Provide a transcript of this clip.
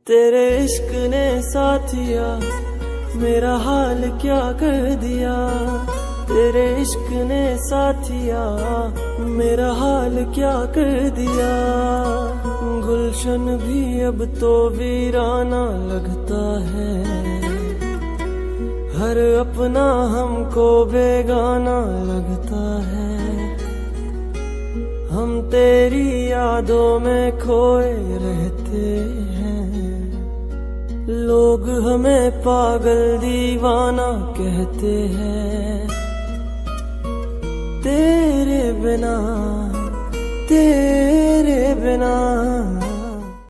तेरे इश्क ने साथिया मेरा हाल क्या कर दिया। तेरे इश्क ने साथिया मेरा हाल क्या कर दिया। गुलशन भी अब तो वीराना लगता है। हर अपना हमको बेगाना लगता है। हम तेरी यादों में खोए रहते हैं। लोग हमें पागल दीवाना कहते हैं। तेरे बिना